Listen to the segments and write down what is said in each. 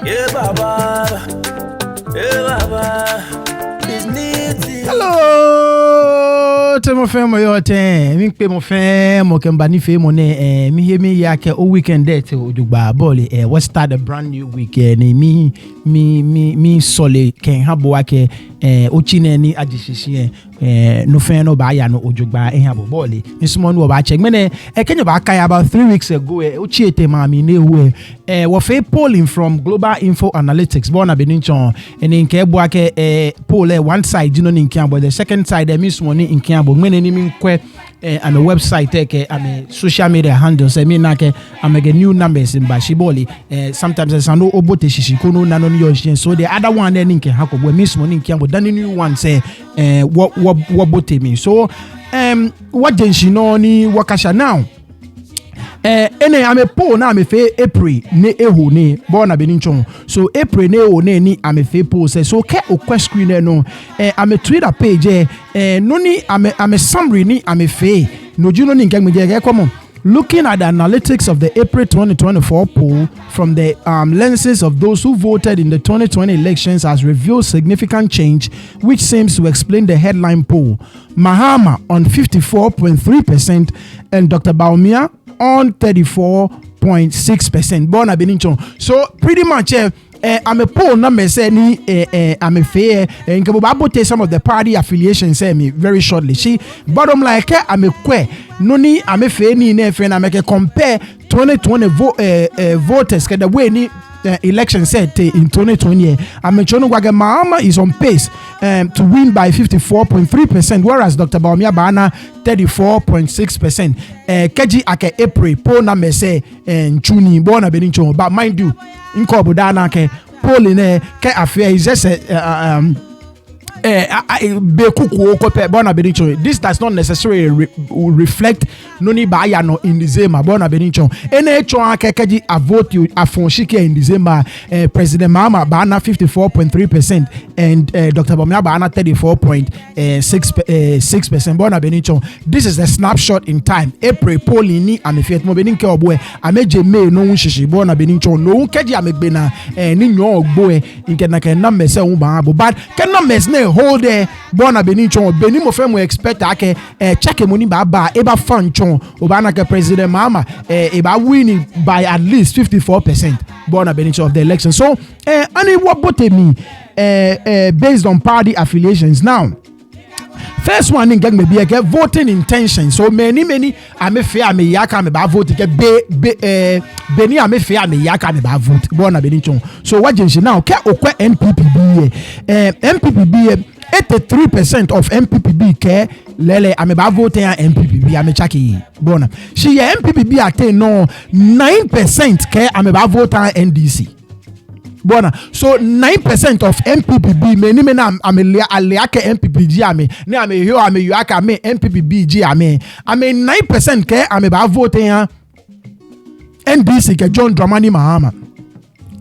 Hello, to my family, your time. Me pay my fam, mo can bani fame on me hear me yake all weekend there to Dubai Boli. What start a brand new weekend? Me solid can have wake ochine ni adisisi no fan no buy no ojugba ehabo Boli. This morning we check. Me Kenya ba kai about 3 weeks ago. Ochiete mami ne we we fe polling from Global Info Analytics. Bona beninchon and in kebo ake poll one side you know in Kiambo, the second side they miss money in Kiambo. Many name kwe I'm a website I'm a social media handles I mean nake I'm a new numbers in Bashiboli. Sometimes there's no obote shishikono nano yoshi. So the other one then in Kiambo we miss money in Kiambo. Then the new one say what bote me. So what then she know ni wakasha now. Ene ame po na ame fe April ne eho ne bona beninchon. So April ne eho ne ni ame fe po se so ke okwa screen no ame Twitter page no ni ame summary ni ame fe no juno ni nkang meje come on. Looking at the analytics of the April 2024 poll from the lenses of those who voted in the 2020 elections has revealed significant change, which seems to explain the headline poll. Mahama on 54.3% and Dr. Bawumia on 34.6%. Bona beninchon. So pretty much I'm a poll number say ni I'm a fair and Kabote some of the party affiliations say me very shortly. She bottom like I'm a que no ni I'm a fair ni ne friend I make a compare 2020 voters the way ni election said in 2020. I'm a Mahama is on pace to win by 54.3%, whereas Dr. Bawumia Bana 34.6%. Keji ake April poll number say Juni bona benincho, but mind you, in Kobudana ke poll in ke affair is just this does not necessarily reflect noni baya no in December bona benincho ene chon kekeji a vote you a fonshike in December. President Mahama bana 54.3% and Dr. Bawumia bana 34.6% bona benincho. This is a snapshot in time. April poll ni amefiet mo beninke oboe ameje me no shishi bona benincho no keji amegbena ni nyo ogboe nke na ken number se unba but ken numbers ne hold there bona benincho beni mo fem we expect ake check money ba eba fan chon obana ke President Mahama eba winning by at least 54% bona benincho of the election. So and what bote me based on party affiliations. Now first one in gang me be get voting intention. So many ame fe ame yaka me ba vote get beni ame fe ame yaka me ba vote bona benincho. So what jinshi now ke okwa MPPB MPPB 83% of MPPB ke lele ame ba vote ya MPPB ame chaki bona. She MPPB ate no 9% ke ame ba vote ya NDC. Bona. So 9% of MPPB many ame aliake MPPG ame ne ame yo ame yuaka ame MPPBG ame 9% ke ame ba vote ya NDC ke John Dramani Mahama.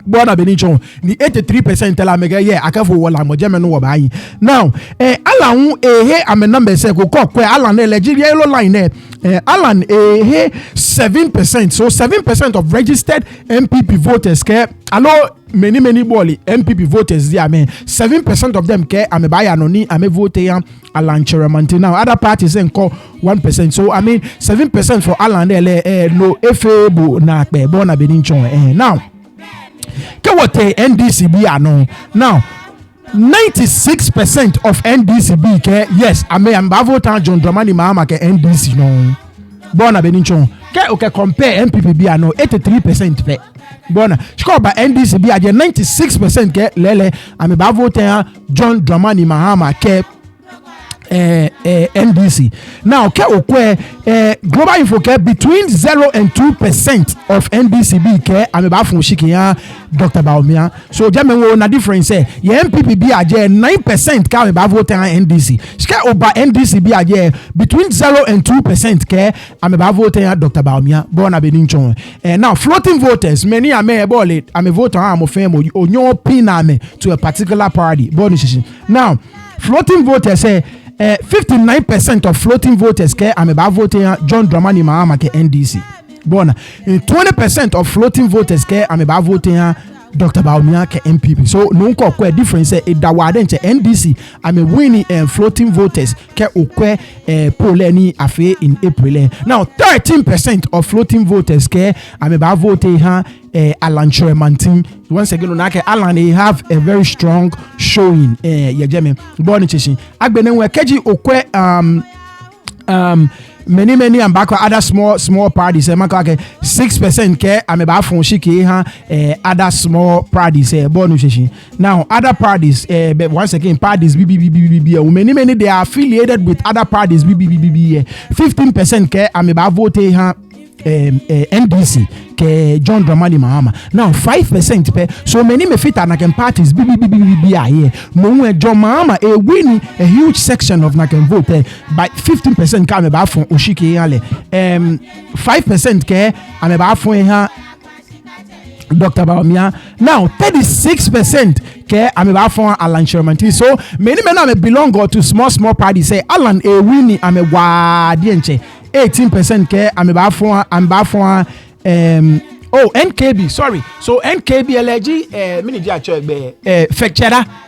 Bona benincho ni 83% tell me yeah akafo wala mo jeme no wobai. Now alan ame number say ko kwe alan Nigeria yellow line alan 7%. So 7% of registered MPP voters ke allo many boli MPP voters there me 7% of them ke ame buy anoni ame vote ya Alan Cheramanti. Now other parties call 1%. So I mean 7% for Alan no efebo na pe bona benincho now Kewote NDCB ano. Now 96% of NDCB ke yes I am vote John Dramani Mahama ke NDC no bona benincho ke okay compare MPPB ano 83% pe bona score by NDCB aje 96% ke lele am vote John Dramani Mahama ke NDC. Now ke okwe Global Info ke between 0 and 2% of NDCB ke ameba fun shikiya Dr. Bawumia. So jame na difference ye MPPB aje 9% ka ameba vote NDC. Shike oba NDCB aje between 0 and 2% ke ameba vote Dr. Bawumia bona benincho. Now floating voters many ame ebole ame vote am ofemo onyo pin ame to a particular party bona shishi. Now floating voters say 59% of floating voters ke ameba vote John Dramani Mahama ke NDC. Bona 20% of floating voters ke ameba vote Dr. Bawumia ke MPP. So no ko difference it da wade nche NDC I'm a winning floating voters ke okwe poll ni afe in April. Now 13% of floating voters ke I'm about vote ha Alan Choremantin. Once again onake Alan they have a very strong showing yejeme born chichi agbene we keji okwe many and back other small parties make 6% ke ameba fon shiki ha other small parties born chichi. Now other parties but once again parties BBBBB many they are affiliated with other parties BBBBB 15% ke ameba vote ha NDC ke John Dramani Mahama. Now 5% pe so many me fit naken parties BBBBB here no John Mahama win a huge section of naken vote by 15% ka me ba fon oshike yale 5% ke ame ba fon ha Dr. Bawumia. Now 36% ke ame ba fon Alan Choremantin. So many men ame belong to small parties say Alan win ame wa dienche 18% ke ame ba fon NKB, sorry. So NKB LG mini dia chegbe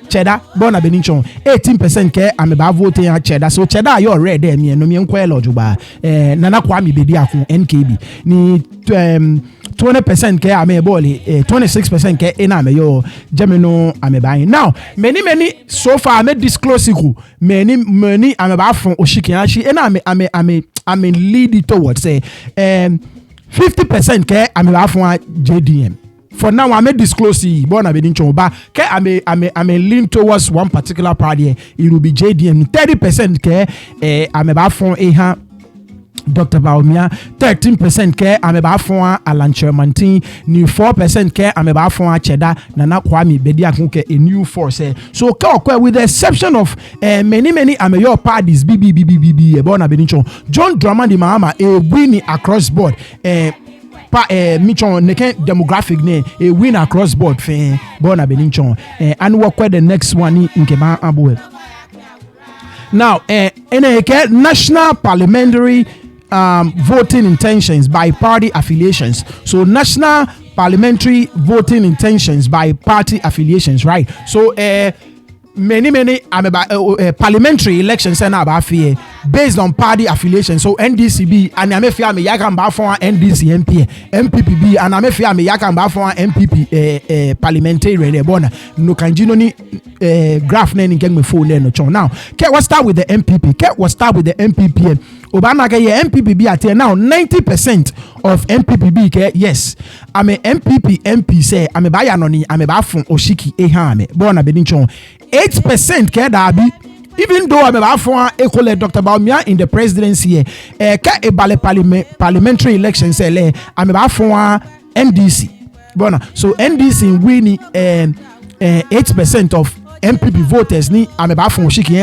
cheddar born a beninchon 18% ke ame ba vote ya cheddar. So cheddar you red there me no me enko elojo ba nana kwa mi bedi akun NKB ni 20% ke ame boli 26% ke ina me yo gemino ame ba. Now many so far ame disclose ku many ame ba fon oshikin ashi ina ame lead it towards say 50% ke ame ba fon JDM. For now I may disclose born a bedin choba ke ame lean towards one particular party it will be JDM. 30% ke ame ba fon ha Dr. Bawumia. 13% ke ame ba fon Alan Choremantin. Ni 4% ke ame ba fon Cheddar Nana Kwame bedi akun ke a new force. So with the exception of many ame your parties BBBBB born a bedin John Dramani Mahama win across board michon neken demographic ne a win across board fe born a beninchon and work where the next one in Keba Abu. Now national parliamentary voting intentions by party affiliations. So national parliamentary voting intentions by party affiliations, right? So many parliamentary elections and about fear based on party affiliation. So NDCB and I may fear me yakan ba for NDC MP MPPB and I may fear me yakan ba for MPP parliamentary bona no kanjino ni graph na ngen me phone no chon. Now what start with the MPP what start with the MPP Obama ke MPPB at now 90% of MPPB ke yes I'm a MPP MP say I'm a buy anoni I'm a ba fun oshiki ehame bona bedinchon 8% ke dabi. Even though I'm about for equal Dr. Bawumia in the presidency ka parliamentary elections say I'm about for NDC bona. So NDC winning 8% of MPP voters ni I'm about for oshiki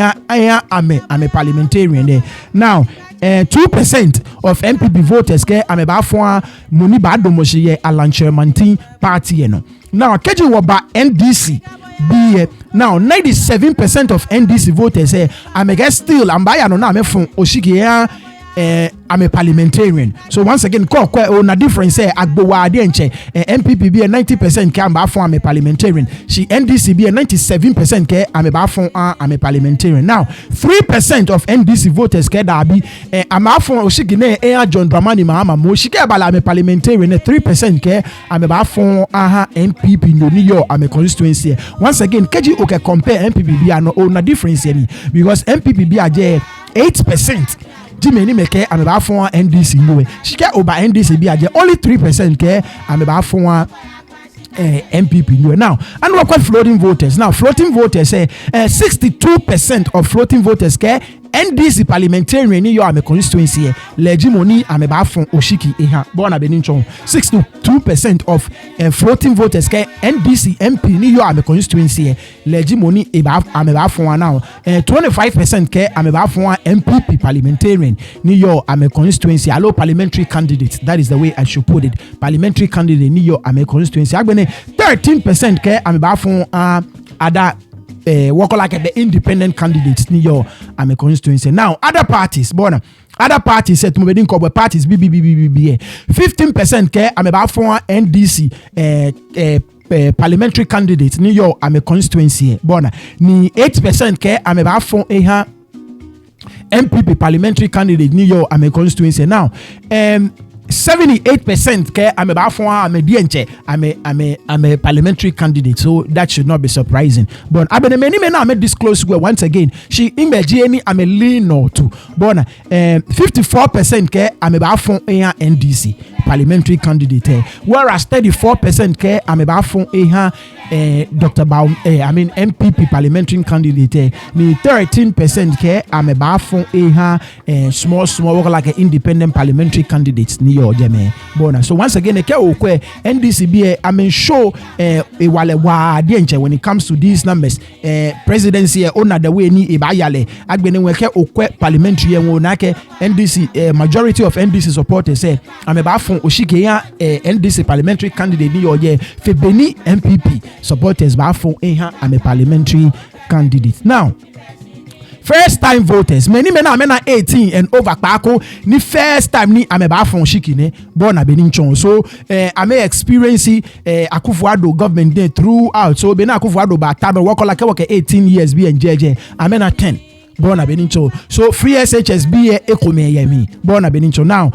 I'm a parliamentarian there. Now 2% of MPP voters ke I'm about for Muni Badomoshi Alan Choremantin party no. Now keji woba NDC be now 97% of NDC voters say I'm a guest still I'm by no na me from oshiki I'm a parliamentarian. So once again na difference say agbowa ade nche MPP be 90% ke amba for I'm a parliamentarian. She NDC be 97% ke I'm a for I'm a parliamentarian. Now 3% of NDC voters ke da bi I'm a for oshiki ne John Dramani Mahama mo shike abala I'm a parliamentarian 3% ke I'm a for MPP no New York I'm a constituency. Once again keji okay compare MPP be na difference here because MPP be 8% Jimmy Meke I'm about for NDC no way. She get over NDC be only 3% ke I'm about for MPP no. Now and we quite floating voters. Now floating voters say 62% of floating voters ke NDC parliamentarian ni yo am constituency legimony am about from oshiki eha born a beninchon 62% of floating voters ke NDC MP ni yo am constituency legimony am about from now 25% ke am about from MPP parliamentarian ni yo am constituency allow parliamentary candidate. That is the way I should put it. Parliamentary candidate ni yo am constituency agbene 13% ke am about from other work like the independent candidates ni yo I'm a constituency. Now other parties said to me parties BBBBB 15% ke I'm about for NDC parliamentary candidate New York I'm a constituency bona ni 8% ke I'm ba fon MPP parliamentary candidate New York I'm a constituency now 78% ke I'm about for I'm a parliamentary candidate, so that should not be surprising. But I been many men I made disclose once again. She imagine I'm a lean or two. But 54% ke I'm about for NDC parliamentary candidate, whereas 34% ke I'm about for Dr. Bawumia, MPP parliamentary candidate. Me 13% ke I'm about for small work like an independent parliamentary candidate. Bona. So once again, NDC show when it comes to these numbers. Presidency ona the way ni ibayale agbene weke okwe parliamentary NDC majority of NDC supporters say I'm about for oshike ya NDC parliamentary candidate ni oye febeni MPP supporters ba for I'm a parliamentary candidate. Now first time voters, many men are 18 and over Pako, ni first time ni I'm about from Shikine, born a Beninchon. So I may experience Akufo-Addo government there throughout. So Bena Akufo-Addo Bataba work like 18 years be and JJ. I'm in a 10. Born a Benincho. So free SHSB Ekome Yemi. Born a Benincho. Now,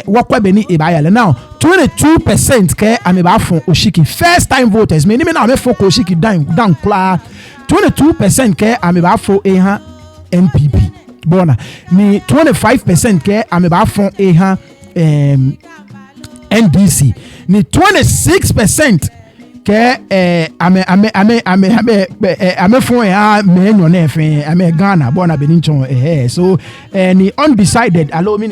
Wakwa Beni Ibayale. Now, 22% ke I'm about from Oshiki. First time voters, many men are for Oshiki down clear. 22% ke I'm about for MPP. Bona ni 25% ke I'm about for NDC. Ni 26% ke I'm for Ghana bona Beninchon so ni undecided allow me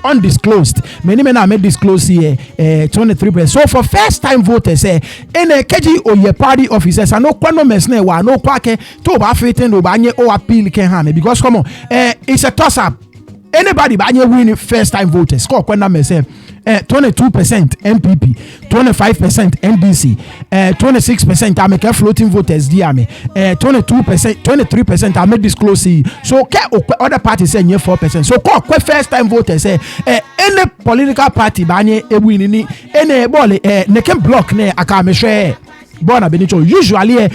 undisclosed many men are made disclosed here 23%. So for first time voters in a keji or your party officers I no kwano mesne wa no kwake to ba feten do ba nye o appeal can have because come on it's a toss up. Anybody but you win first time voters score kwenda myself 22% MPP, 25% NDC, 26% I make floating voters diame, 22%, 23% I make disclose. So other parties say 4%. So first time voters say any political party banye win ni any ball ne can block ne akame share. Bona Benicho usually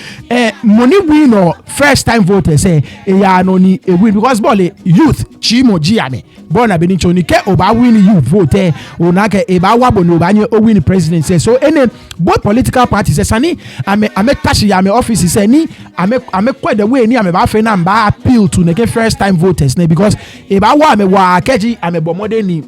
money win or first time voters say ya no ni win because ball youth chimo jiame. Bona Benicho ni ke oba win you vote onake eba wabo no banye o win president say so any both political parties say sani ame touch ya me office say ni ame quite the way ni ame ba fe na mba appeal to ne first time voters ne because eba wa ame wa keji ame bomode ni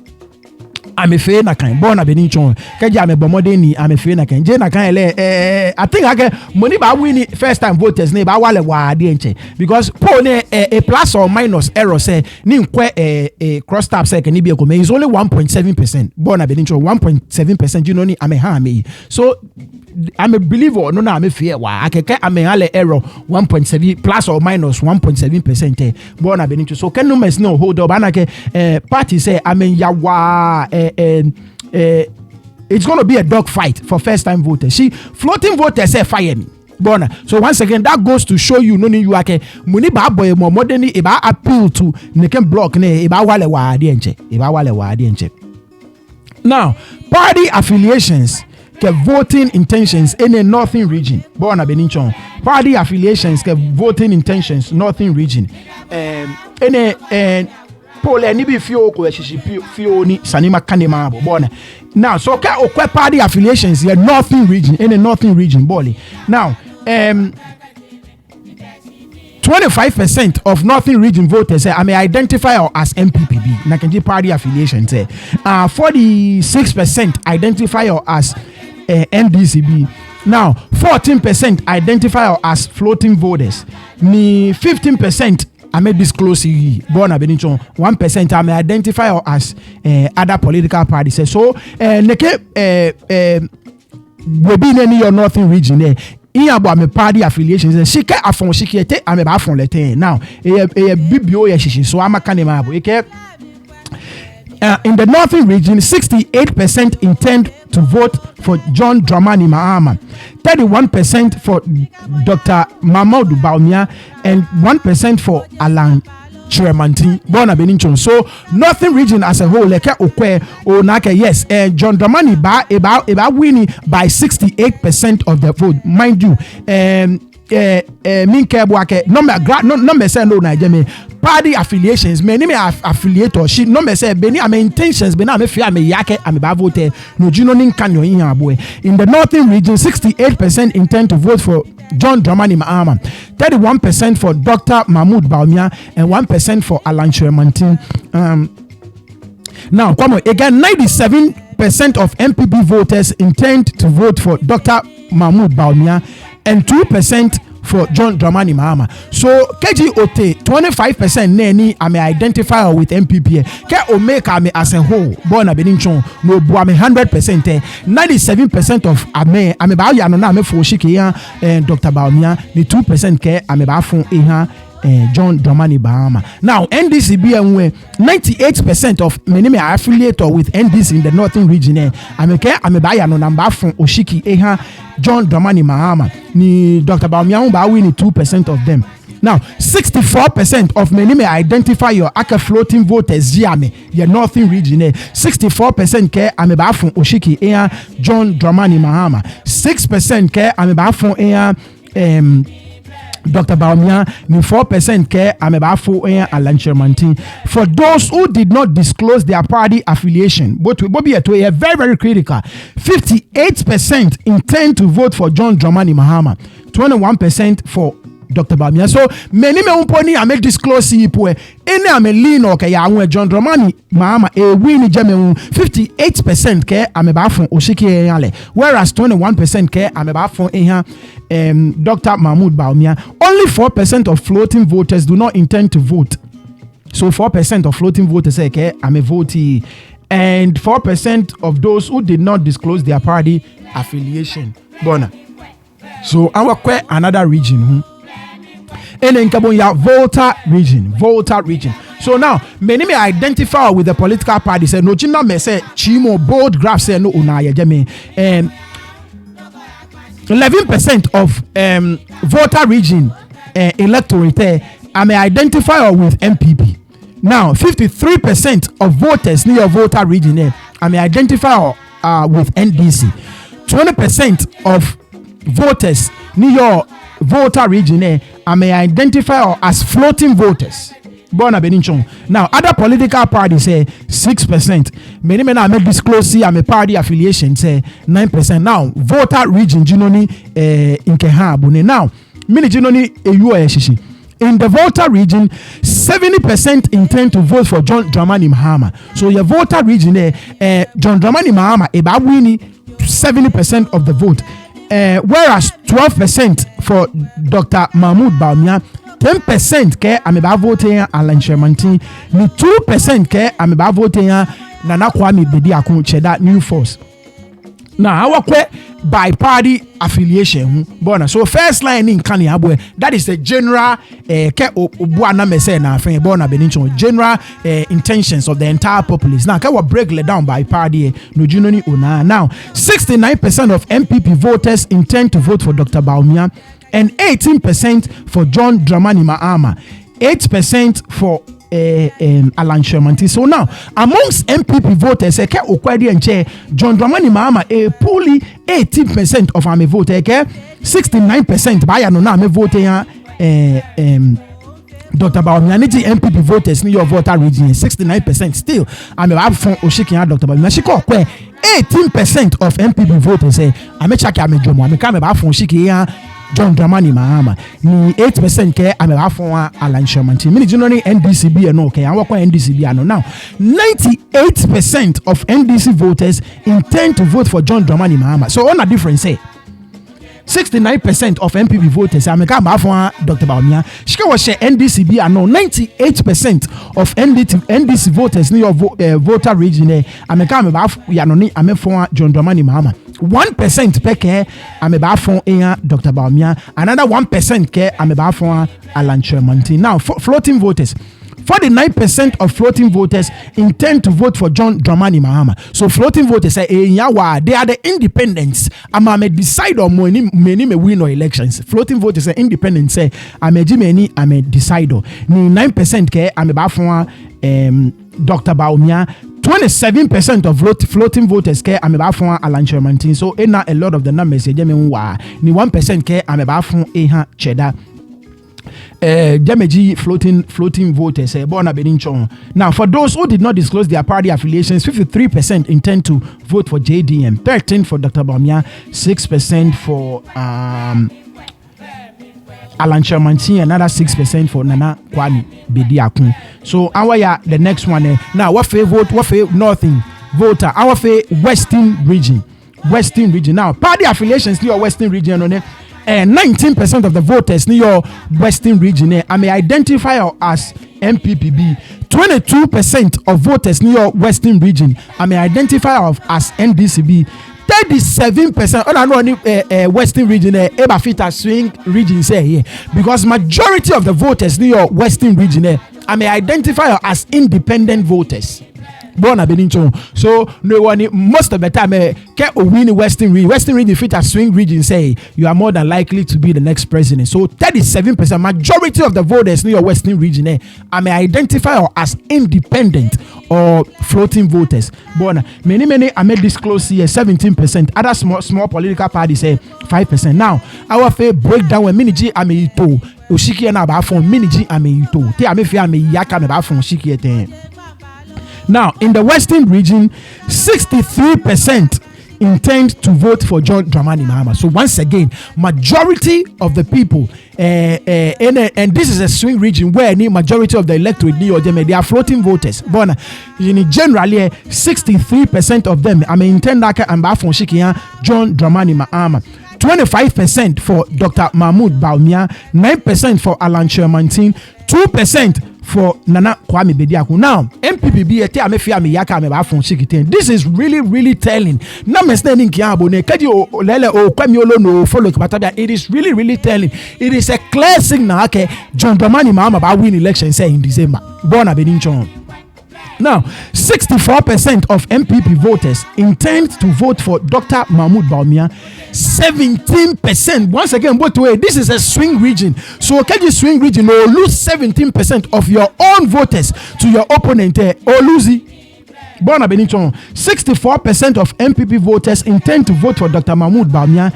I'm a fair na kind born a Benichon. Kaja me bomode ni I'm a fair na kind. Jena kind I think I get money ba win first time voters ne ba wale wa dienche because pone a plus or minus error say ni nkwe cross tab say can be is only 1.7%. Born a Benichon 1.7%. You know ni I'm a hammy. So I'm a believer no I'm a fear wa akeke I'm a error 1.7 plus or minus 1.7%. Born a Benichon. So can numbers no hold up anake party say I'm a yawa it's going to be a dog fight for first time voters. See, floating voters say fire me. Bona. So once again, that goes to show you no you are money ba boy more modern eba appeal to ne can block ne eba wale wa dienche. Now, party affiliations ke voting intentions in a northern region. Bona Beninchon. Party affiliations ke voting intentions northern region. Pole ni bi fio ko fio ni sanima kanema bona. Now so ka okwe party affiliations in northern region in the northern region boli. Now 25% of northern region voters say I may identify as MPPB na kenji party affiliation say 46% identify as NDCB. Now 14% identify as floating voters. Me 15% I may disclose born a Benichon 1% I may identify as other political parties. So neke we be in your northern region there. About my party affiliations, she can't afford she can't I'm about from letter now. A BBO so I'm a canema. In the northern region, 68% intend to vote for John Dramani Mahama, 31% for Dr. Bawumia, and 1% for Alan Tremantin, Bona Beninchon. So Northern region as a whole, like Okwe or Naka, yes, John Dramani about winning by 68% of the vote, mind you. Minke Bwake number say no Nigeria party affiliations many me affiliate or she number say beni am intentions beni am fear me yake am ba vote no juno nin kan yo yin boy. In the northern region 68% intend to vote for John Dramani Mahama, 31% for Dr. Mahmoud Bawumia, and 1% for Alan Tremantin. Now come on again, 97% of MPP voters intend to vote for Dr. Mahmoud Bawumia and 2% for John Dramani Mahama. So KGOT 25% neni ame identify with MPP. Ke omeka ame as a whole. Bona beninchon no bu ame 100%. 97% of ame ba ya no na ame fo shiki ya Dr. Bawumia. Ni 2% ke ame ba fon eha John Dramani Mahama. Now NDC BMW 98% of many are affiliated with NDC in the northern region. Ame ba ya no number fon oshiki eha John Dramani Mahama. Ni Dr. Bawumia ba win 2% of them. Now 64% of many may identify your Accra floating voters Jiame, your northern region. 64% ke ame ba fon oshiki eha John Dramani Mahama. 6% ke ame ba fon eha Dr. Bawumia, 4% care amebafo Alan Tremantin. For those who did not disclose their party affiliation, but we be very, very critical. 58% intend to vote for John Dramani Mahama, 21% for Dr. Bawumia. So many me umponi ame disclose ipo ene ame lean okay ya John Dramani Mahama win jame 58% ke ame ba fon oshiki yale, whereas 21% ke ame ba fon Dr. Mahmoud Bawumia. Only 4% of floating voters do not intend to vote. So 4% of floating voters say ke ame vote, and 4% of those who did not disclose their party affiliation. Bona. So our another region and in Kabonya Volta region. So now many may identify with the political party. Say no china me say chimo bold graph say no unaya jame. 11% of Volta region electorate I may identify with MPP. Now 53% of voters near Volta region I may identify with NDC. 20% of voters near Volta region I may identify as floating voters. Bona Beninchon. Now, other political parties say 6%. Many men may disclose I'm a party affiliation say 9%. Now, Volta region Jinoni in Kehabune. Now, mini Jinoni shishi. In the Volta region, 70% intend to vote for John Dramani Mahama. So your Volta region John Dramani Mahama about winning 70% of the vote. Whereas 12% for Dr. Mahmoud Bawumia, 10% ke ameba vote Alan Tremantin, ni 2% ke ameba vote Nana Kwame Bediako Cheda New Force. Now our by party affiliation bona. So first line in Kani Abwe, that is the general ke obuana mese na afen bona benincho general intentions of the entire populace. Now can we break it down by party no junoni una. Now 69% of MPP voters intend to vote for Dr. Bawumia and 18% for John Dramani Mahama, 8% for Alan Tremantin. So now, amongst MPP voters, John Dramani Mahama fully 18% of our vote. 69% by anona vote Dr. Bawumia. MPP voters in your voter region 69% still. I'm a from Oshiki Dr. Bawumia. She call 18% of MPP voters say I'm a check I'm a jomo. I'm come about from Oshiki John Dramani Mahama. Ni 8% ke ameba fon Alan Tremantin. Mini generally NDC no okay. I work on NDC no. Now 98% of NDC voters intend to vote for John Dramani Mahama. So on a difference say 69% of MPP voters ameka ba fon Dr. Bawumia. Shike wo share NDC no 98% of NDC voters in your voter region ameka ba ya no ni amefon John Dramani Mahama. 1% peke ameba fon Dr. Bawumia, another 1% ke ameba fon Alan Tremantin. Now floating voters 49% of floating voters intend to vote for John Dramani Mahama. So floating voters say, they are the independents. I'm a decide on many may win or elections. Floating voters say independents say I'm a decider. 9% ke I'm a bafwa Dr. Bawumia. 27% of floating voters care I'm about for Alan Shermantin. So not a lot of the numbers ni 1% care I'm about for cheddar. Jameji floating voters born Beninchon. Now for those who did not disclose their party affiliations, 53% intend to vote for JDM, 13% for Dr. Bawumia, 6% for Alan Shermantin, another 6% for Nana Kwame Bediakun. So our the next one now what vote Northern Volta, our Western region. Now party affiliations near Western region on 19% of the voters near your Western region I may identify as MPPB. 22% of voters near your Western region I may identify as NDCB. 37% I know Western region Ebafita swing region say here because majority of the voters near your Western region I may identify as independent voters. Born a Beninchon. So no one most of the time get a win Western region fit a swing region say you are more than likely to be the next president. So 37% majority of the voters near your Western region I may identify as independent or floating voters. Born many I may disclose here 17%. Other small political parties say 5%. Now our fair breakdown when miniji ame ito oshiki na ba fon miniji ame ito te ame fi ame yaka me ba fon oshiki eten. Now, in the Western region, 63% intend to vote for John Dramani Mahama. So once again, majority of the people, and this is a swing region where the majority of the electorate they are floating voters. But generally, 63% of them, I mean, intend that and John Dramani Mahama. 25% for Dr. Mahmoud Bawumia, 9% for Alan Shermantin, 2% for Nana Kwame Bediakun. Now, MPPB this is really telling. It is really telling. It is a clear signal. Okay, John Dramani Mahama win election say in December. Born a Beninchon. Now, 64% of MPP voters intend to vote for Dr. Mahmoud Bawumia. 17%. Once again, both way. This is a swing region. So, can you swing region or lose 17% of your own voters to your opponent or lose it? Born a Benichon. 64% of MPP voters intend to vote for Dr. Mahmoud Bawumia,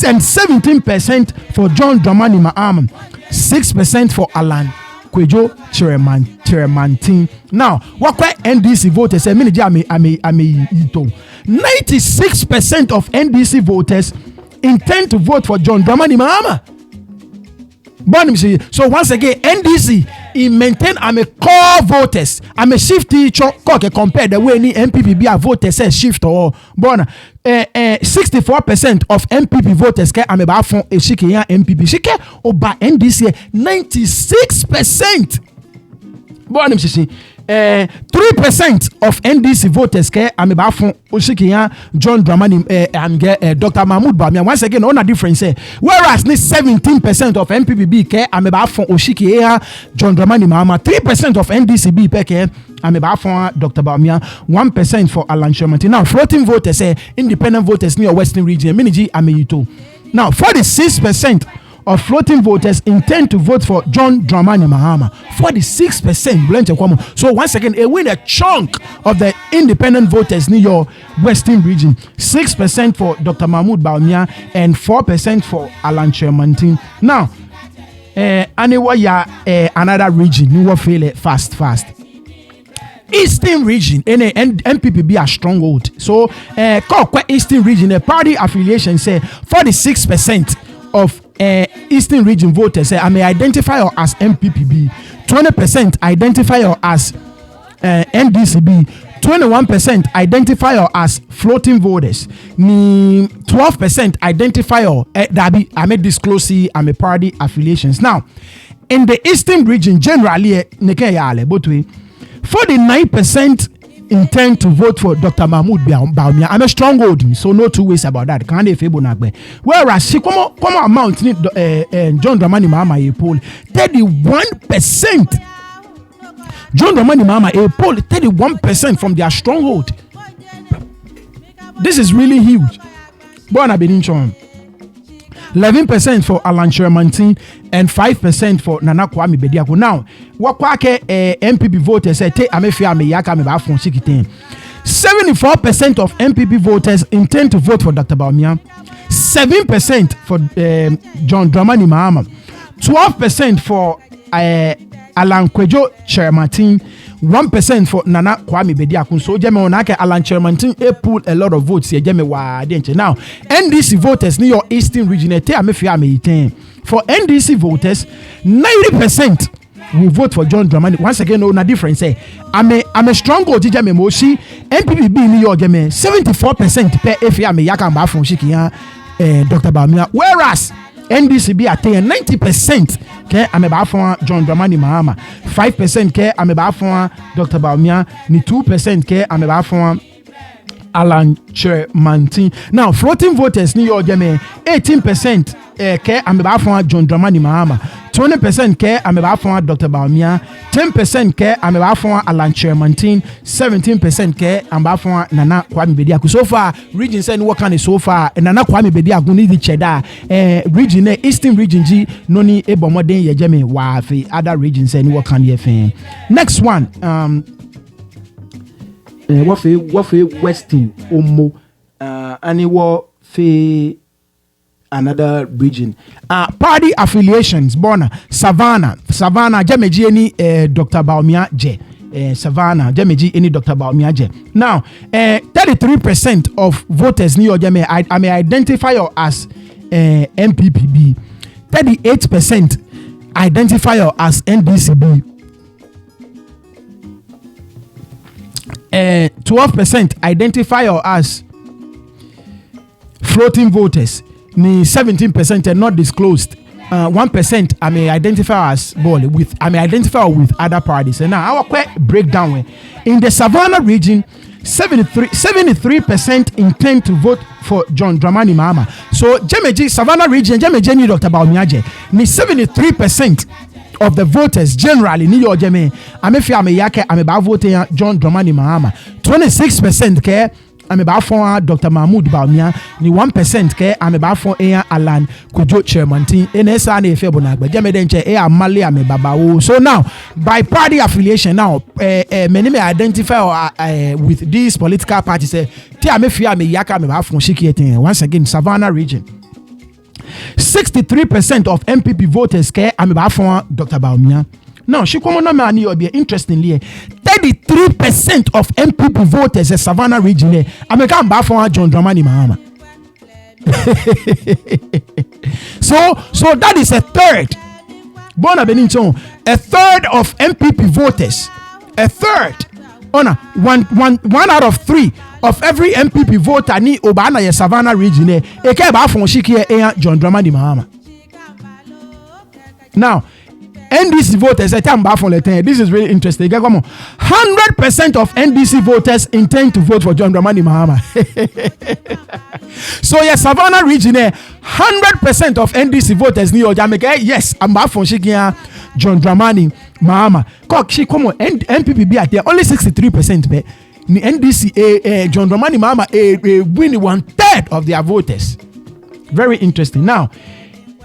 and 17% for John Dramani Mahama, 6% for Alan Kwejo Chiremantine. Now, what NDC voters say? 96% of NDC voters intend to vote for John Dramani Mahama. So once again, NDC maintain core voters. Shift compare the way any MPP voters say shift or 64% of MPP voters about MPP. Shike oba NDC 96%. 3% of NDC voters about John Dramani Dr. Mahmoud Bawumia. Once again, on a difference. Whereas 17% of MPPB about John Dramani Mahama, 3% of NDCB about Dr. Bawumia, 1% for Alan Shermantin. Now, floating voters independent voters near Western region. Now, 46% of floating voters intend to vote for John Dramani Mahama. 46%. So once again, a win a chunk of the independent voters near your Western region. 6% for Dr. Mahmoud Bawumia and 4% for Alan Shermantin. Now, another region, you will feel it fast. Eastern region, MPP be a stronghold. So, Eastern region, a party affiliation say 46% of Eastern region voters say I may identify as MPPB, 20% identify as NDCB, 21% identify as floating voters, 12% identify that I may disclose I'm a party affiliations. Now, in the Eastern region, generally, 49% intend to vote for Dr. Mahmoud Bawumia. I'm a stronghold, so no two ways about that. Whereas she come amount John Dramani Mahama poll 31%. John Dramani Mahama, a poll 31% from their stronghold. This is really huge. Bona Beninchon. 11% for Alan Shermantin and 5% for Nana Kwame Bediako. Now, what MPP voters say, take Amefia Meyaka Mebafon Sikiten. 74% of MPP voters intend to vote for Dr. Bawumia. 7% for John Dramani Mahama. 12% for Alan Kwejo Shermantin. 1% for Nana Kwame Bediako. So Jeme Onake Alan Shermantin pulled a lot of votes here. Jeme wa denche. Now, NDC voters near your Eastern region for NDC voters, 90% will vote for John Dramani. Once again, no difference. Say, I'm a strong vote. Jeme Moshi MPP New York. Jeme 74% per FA me yakamba from Shikia Dr. Bawumia. Whereas NDC be attain 90%. Okay, I'm about for John Dramani Mahama. 5% ke I'm about for Dr. Bawumia. Ni 2% ke I'm about for Alan Shermantin. Now, floating voters New York 18% ke I'm about for John Dramani Mahama. 20% ke I'm about for Dr. Bawumia. 10% ke I'm about for Alan Shermantin. 17% ke I'm about for Nana Kwame Bediako. So far, region said what kind so far Nana Kwame Bediako need the cheddar. Region Eastern region G noni ebomoden ye jeme wa fe other regions said what kind ye fe. Next one what fe Western Omo and what fe another region. Party affiliations, Bona, Savannah, Jameji any Dr. Bawumia je. Savannah, Jameji any Dr. Bawumia je. Now, 33% of voters New York Jame, I may identify you as MPPB. 38% identify you as NDCB. 12% identify you as floating voters. 17% are not disclosed. 1% I may identify as with other parties. And now our quick breakdown in the Savannah region, 73% intend to vote for John Dramani Mahama. So Jemeji Savannah region, Jemeji ni Dr. Bawumia je. Ni 73% of the voters generally ni yo jeme. Amefi ameyake ameba vote John Dramani Mahama. 26% ke I'm about for Dr. Mahmoud Bawumia, ni 1% ke I'm about for Alan Kwejo Shermantin, NSA ne febona, but Jamedenche Mali ame babawo. So now, by party affiliation now, many may identify with these political parties. Say, Tiamefia me yaka me about for Shikiete. Once again, Savannah region. 63% of MPP voters ke I'm about for Dr. Bawumia. Now, Shikomonamani will be interestingly 33% of MPP voters in Savannah region. I'm a back for John Dramani Mahama. So that is a third. Bona Beninchon, a third of MPP voters. A third. One out of 3 of every MPP voter ni Obana ye Savannah region. Eke back for Shikia John Dramani Mahama. Now, NDC voters, this is really interesting. 100% of NDC voters intend to vote for John Dramani Mahama. So yes, Savannah region, 100% of NDC voters New Jamaica. Yes, I'm back from Shikia John Dramani Mahama. MPP be at there only 63%. Be NDC John Dramani Mahama win 1/3 of their voters. Very interesting. Now,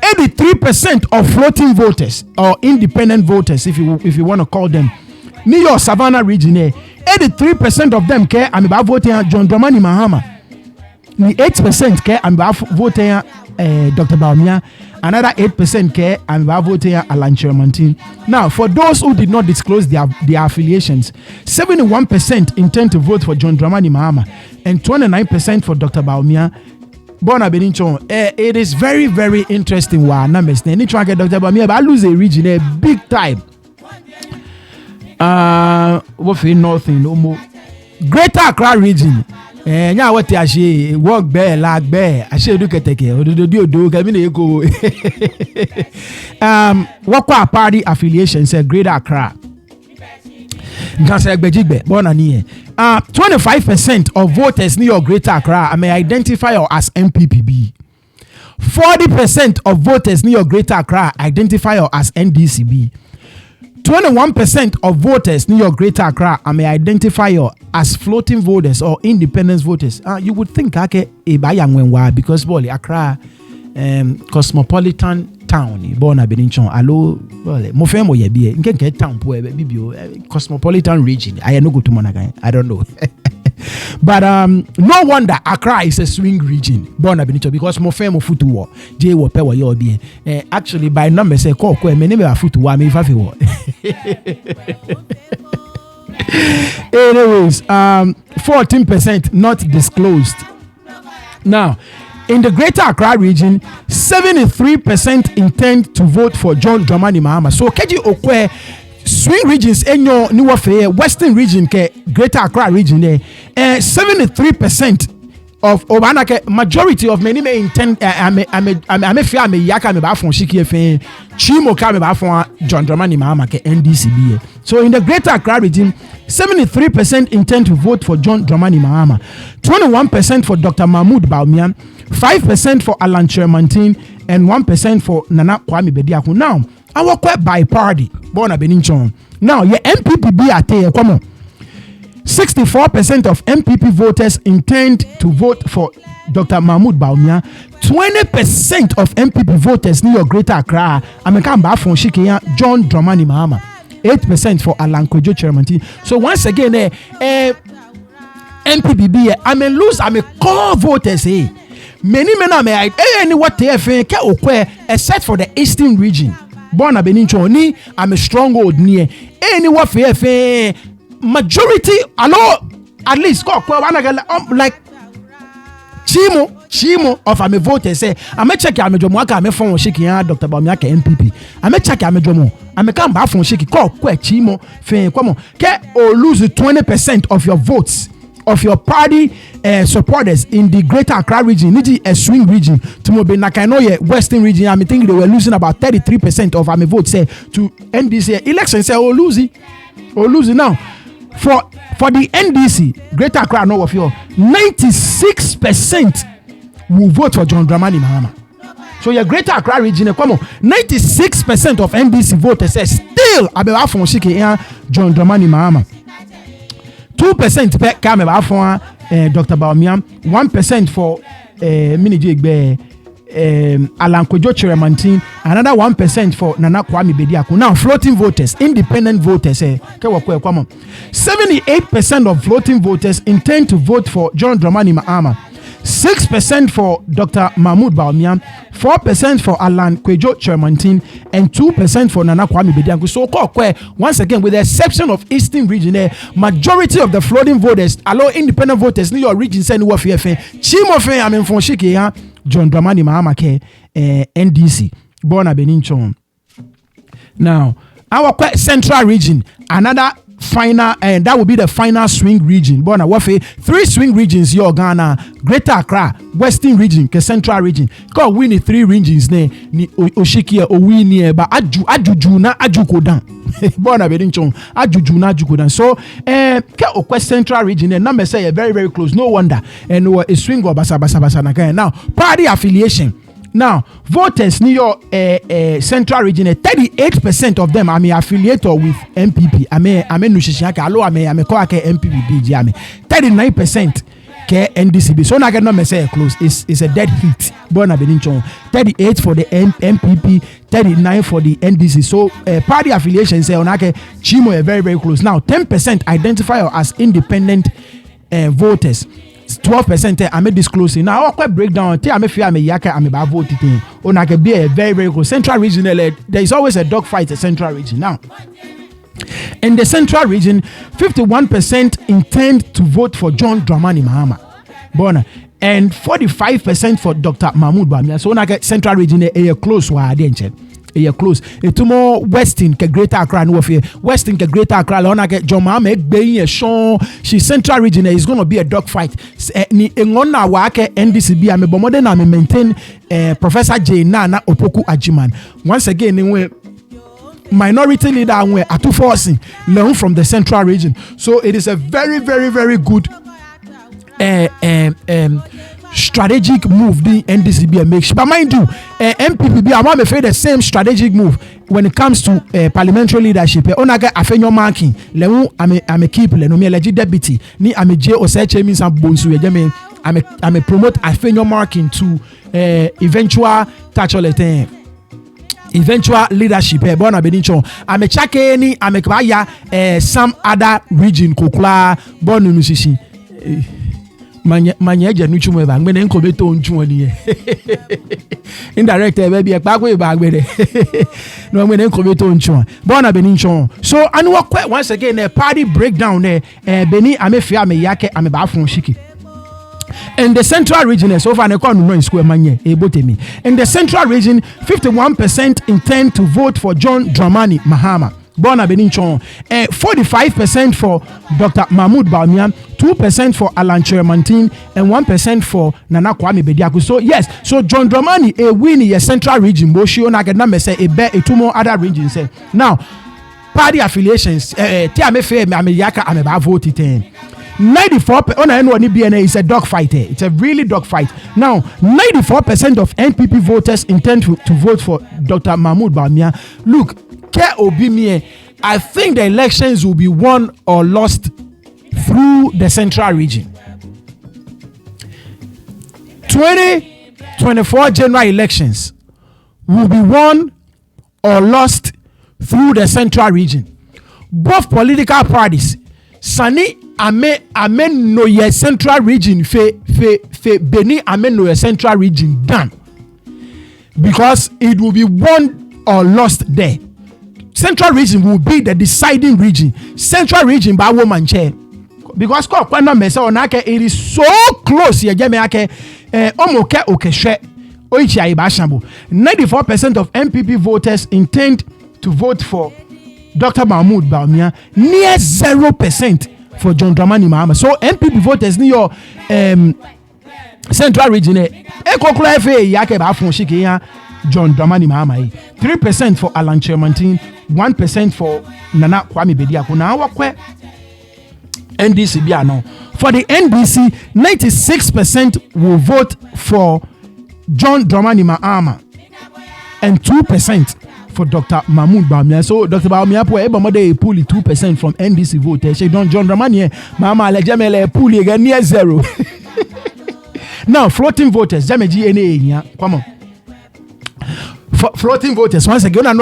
83% of floating voters or independent voters, if you want to call them, New York Savannah region, 83% of them care I'm about voting John Dramani Mahama. 8% care I'm about voting Dr. Bawumia. Another 8% care I'm about voting Alan Shermantin. Now, for those who did not disclose their affiliations, 71% intend to vote for John Dramani Mahama and 29% for Dr. Bawumia. Bona Beninchon, it is very, very interesting. Wow, numbers. Any try get Dr. Bawumia, but I lose a region, a big time. What for nothing, no more. Greater Accra region. Nya what I say, work bear, lag bear. I say look at take care. Do go. What party affiliation say Greater Accra. 25% of voters near your Greater Accra may identify as MPPB. 40% of voters near your Greater Accra identify as NDCB. 21% of voters near Greater Accra may identify you as floating voters or independent voters. You would think because Accra cosmopolitan town born Beninchon allo mofemo ye be nke town po bibio cosmopolitan region. I no go to Monaga. I don't know. But no wonder Accra is a swing region born Beninchon because mofemo football J wo pe wo ye obi. Actually by number say call me name football me fa wo. Anyways, 14% not disclosed. Now, in the Greater Accra region, 73% intend to vote for John Dramani Mahama. So, Keji Okwe, swing regions, enyo niwafe, Western region, ke Greater Accra region, 73% of Obanake, majority of many may intend, ame fia me yaka me ba fon shiki efe, chimo ka me ba fon John Dramani Mahama ke NDCB. So, in the Greater Accra region, 73% intend to vote for John Dramani Mahama, 21% for Dr. Mahmoud Bawumia, 5% for Alan Chermantin, and 1% for Nana Kwame Bediako. Now, I work by party, born a Beninchon. Now, your MPP be at come on. 64% of MPP voters intend to vote for Dr. Mahmoud Bawumia. 20% of MPP voters near Greater Accra, American Bafon Shikia, John Dramani Mahama. 8% for Alan Kwejo Chermantin. So once again, MPP, I may lose, I may call voters. Many men are may any what they except for the Eastern region. Born a Benincho, ni I'm a stronghold near any what majority. Allo at least like Chimo of a voter say, I may check I'm a Jomaka, I'm a phone shaking Dr. Bawumia MPP. I may check I'm a Jomo. I may come back from shaky call Chimo Fe come on. Get or lose 20% of your votes of your party supporters in the Greater Accra region, a swing region to Mobe Nakanoye Western region. I think they were losing about 33% of my votes say to NDC election say lose now. For the NDC, Greater Accra, no of your 96% will vote for John Dramani Mahama. So your Greater Accra region, come on, 96% of NDC voters say still Abeba from Shiki John Dramani Mahama. 2% per Kameba for Dr. Bawumia, 1% for Minijigbe Alan Kwejo Chermantin, another 1% for Nana Kwame Bediako. Now, floating voters, independent voters, 78% of floating voters intend to vote for John Dramani Mahama, 6% for Dr. Mahmoud Bawumia, 4% for Alan Kwejo Chermantin, and 2% for Nana Kwame Bediako. So, once again, with the exception of Eastern region, majority of the floating voters, allow independent voters, New York region, send what Chimo Fe, I mean, for Shiki, John Dramani Mahama ke NDC born a Beninchon. Now our central region, another final, and that will be the final swing region. Born a wafe 3 swing regions. Your Ghana, Greater Accra, Western region, ke Central region. Cause we need 3 regions ne ni Oshikia Owini ba Ajujuna Ajukodan. Born a Beninchon Ajujuna Ajukodan. So ke Okwe Central region and number say very very close. No wonder and a swing or basa na. Now party affiliation. Now, voters near your Central region, 38% of them are affiliated with MPP. I may Nushishiaka, I may call MPP BG. 39% ke NDCB. So now I cannot say close. It's a dead heat. Born a Beninchon. 38 for the MPP, 39 for the NDC. So party affiliation say onake Chimo are very very close. Now 10% identify as independent voters. 12% I may disclose it. Now, I'll break down. I may fear me yaka. I may vote it. On I can be a very very close central region. There is always a dogfight. The central region now. In the central region, 51% intend to vote for John Dramani Mahama, Bona, and 45% for Dr. Mahmoud Bawumia. So, on I get central region a close one. A close. A more Western ke Greater Accra no fear. Western ke Greater Accra la ona ke John Mahama being a show. She central region is going to be a dogfight. Ni engona wa ke NDCB ame bomode na me maintain Professor J Nana Opoku Ajiman. Once again we minority leader we atu forcing learn from the central region. So it is a very very very good strategic move the NDCB makes. But mind you, MPP I'm afraid the same strategic move when it comes to parliamentary leadership, onaga afenyo marking lewu ame keep le no me elegi deputy ni ame je oseche means am bonsu ye ame promote afenyo marking to eventual eventual leadership bona benincho ame chake ni ame kwaya some other region kokula bonu musisi manye je nuchu mo ba ngbe nko beto nchu oni indirect be bi pa ko ba gbere no ngbe nko beto nchu bona benincho so anu once again a party breakdown beni amefia ame yake ame ba fun shiki. In the central region, so far, no square manye, ebotemi. In the central region, 51% intend to vote for John Dramani Mahama. Bona Beninchon, 45% for Dr. Mahmoud Bawumia, 2% for Alan Chermantin, and 1% for Nana Kwame Bediaku. So yes, so John Dramani a win in the central region. Boshio Nagadame say a two more other regions. Now, party affiliations, Tiamefe, Ameyaka, Ameba voted 94% on anyone BNA is a dog fight. It's a really dog fight. Now, 94% of NPP voters intend to vote for Dr. Mahmoud Bawumia. Look, I think the elections will be won or lost through the central region. 2024 general elections will be won or lost through the central region. Both political parties, Sani amen no ye central region fe Beni amen no ye central region done, because it will be won or lost there. Central region will be the deciding region. Central region by woman chair, because it is so close. 94% of MPP voters intend to vote for Dr. Mahmoud Bawumia, near 0% for John Dramani Mahama. So MPP voters in your central region, John Dramani Mahama, 3% for Alan Chermantin, 1% for Nana Kwame Bediaku. Now NDC biano. For the NDC, 96% will vote for John Dramani Mahama and 2% for Dr. Mahmoud Bawumia. So Dr. Bawumia pull 2% from NDC voters. John Dramani Mahama lejemele pull again near 0. Now floating voters, come on. Floating voters, once again, I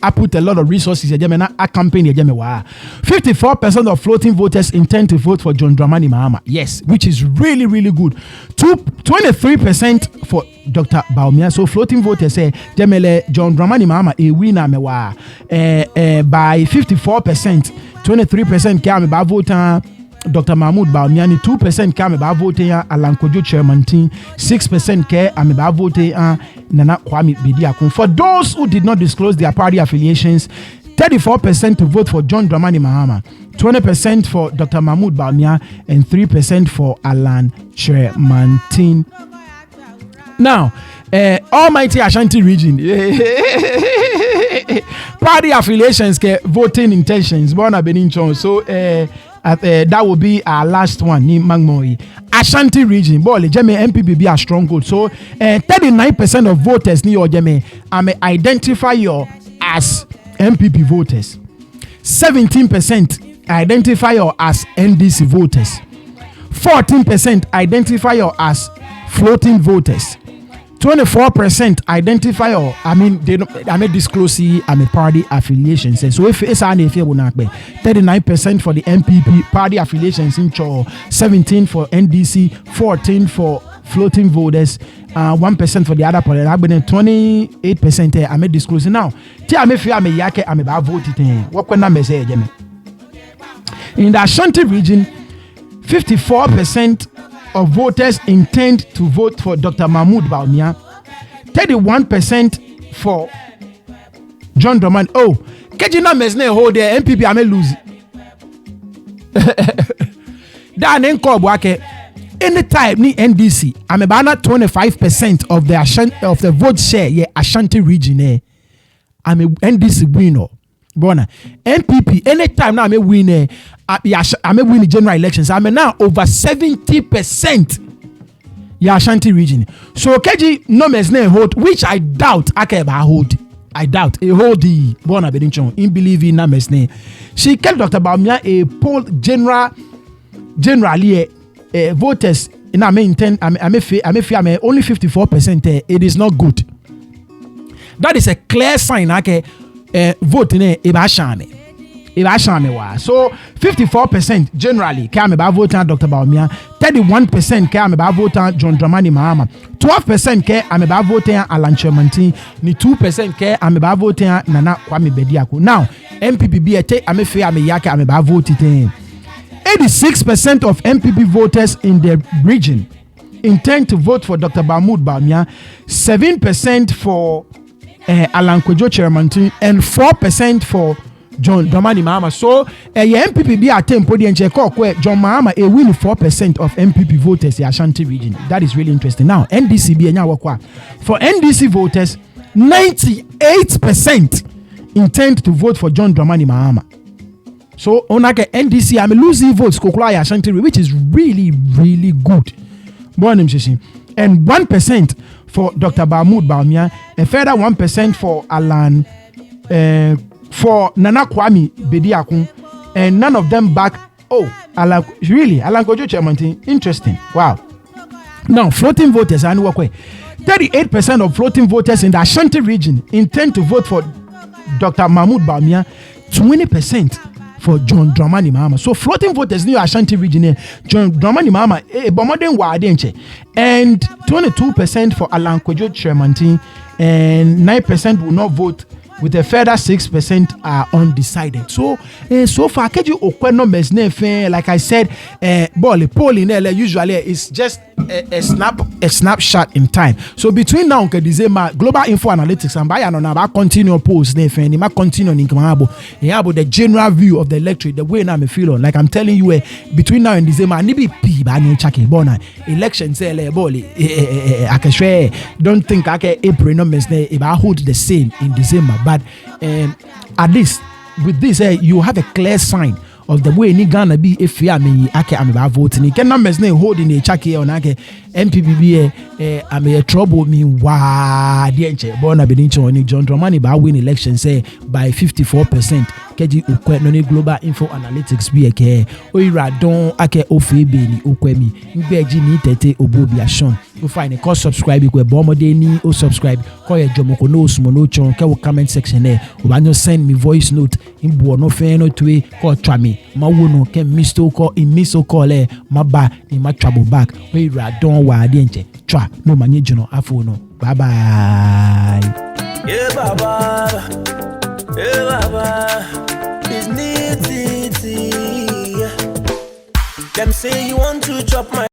put a lot of resources. 54% of floating voters intend to vote for John Dramani Mahama. Yes, which is really, really good. 23% for Dr. Bawumia. So floating voters say John Dramani Mahama a winner by 54%. 23% came by voting Dr. Mahmoud Bawumia, 2% came by voting Alan Chermantin, 6% came by voting Nana Kwame Bediaku. For those who did not disclose their party affiliations, 34% to vote for John Dramani Mahama, 20% for Dr. Mahmoud Bawumia, and 3% for Alan Chermantin. Now, Almighty Ashanti region, party affiliations, voting intentions, Bona Beninchon. So, that will be our last one. Ni Mangmoi Ashanti region. Boy, Jeme MPP be a stronghold. So 39% of voters ni Jeme identify you as MPP voters. 17% identify you as NDC voters. 14% identify you as floating voters. 24% identify or they disclose I'm a party affiliations. So if it's an 39% for the MPP party affiliations in Cho, 17 for NDC, 14 for floating voters, 1% for the other party. I've been 28% I'm disclosing now. I'm about voting. What can I say? In the Ashanti region, 54% of voters intend to vote for Dr. Mahmoud Bawumia, 31% for John Dramani. Oh, Kejina Mesne hold there, MPP ame lose. Dan Nkobwake, anytime ni NDC, ame bana 25% of the vote share ye Ashanti region ame NDC winner. Bona MPP anytime now ame win I'm winning general elections. I'm now over 70% Ashanti region. So KG no mesne hold, which I doubt Akeba hold. I doubt a whole the born a bedinchon in believing na mesne. She kept Dr. Bawumia a poll generally voters in I mean only 54%. It is not good. That is a clear sign. Okay, vote in Ashami. So 54% generally came about voting Dr. Bawumia, 31% came about voting John Dramani Mahama, 12% came about voting Alan Chemantin, 2% came about voting Nana Kwame Bediako. Now MPP I'm about voting. 86% of MPP voters in the region intend to vote for Dr. Bawumia, 7% for Alan Kwejo Chemantin, and 4% for John Dramani Mahama. So MPP be at tempo the John Mahama a win 4% of MPP voters in the Ashanti region. That is really interesting. Now NDC be for NDC voters, 98% intend to vote for John Dramani Mahama. So on NDC I'm losing votes Kokula Ashanti, which is really good. And 1% for Dr. Bawumia, a further 1% for Alan for Nana Kwame Bediako, and none of them back. Oh, Alan Kwejo Chemantin. Interesting. Wow. Now, floating voters, 38% of floating voters in the Ashanti region intend to vote for Dr. Bawumia, 20% for John Dramani Mahama. So, floating voters in the Ashanti region, John Dramani Mahama, and 22% for Alan Kwejo Chemantin, and 9% will not vote, with a further 6% are undecided. So far, like I said, polling usually is just a snapshot in time. So between now and December, Global Info Analytics and by about continue post continue the general view of the electorate, the way I'm feeling. Like I'm telling you, between now and December, elections don't think April numbers hold the same in December. But at least with this, you have a clear sign of the way ni Ghana be if you am about voting. You can numbers holding a check on MPP I'm a trouble me why born John Dramani ba win election say by 54%. Keji ukwe Global Info Analytics be oira don ofebe ni ukwemi ngbeji ni tete obobi ashon. You find a cost subscribe you bomode ni o subscribe call your jomoko no sumo no chon ke comment section there o send me voice note in bo no fe no twe call twami ma wono ke misto call in miso call ma ba ni ma trouble back oira don wa de nche twa no manye jono afo no bye bye. Yeah baba, yeah baba, it's neat. Them say you want to chop my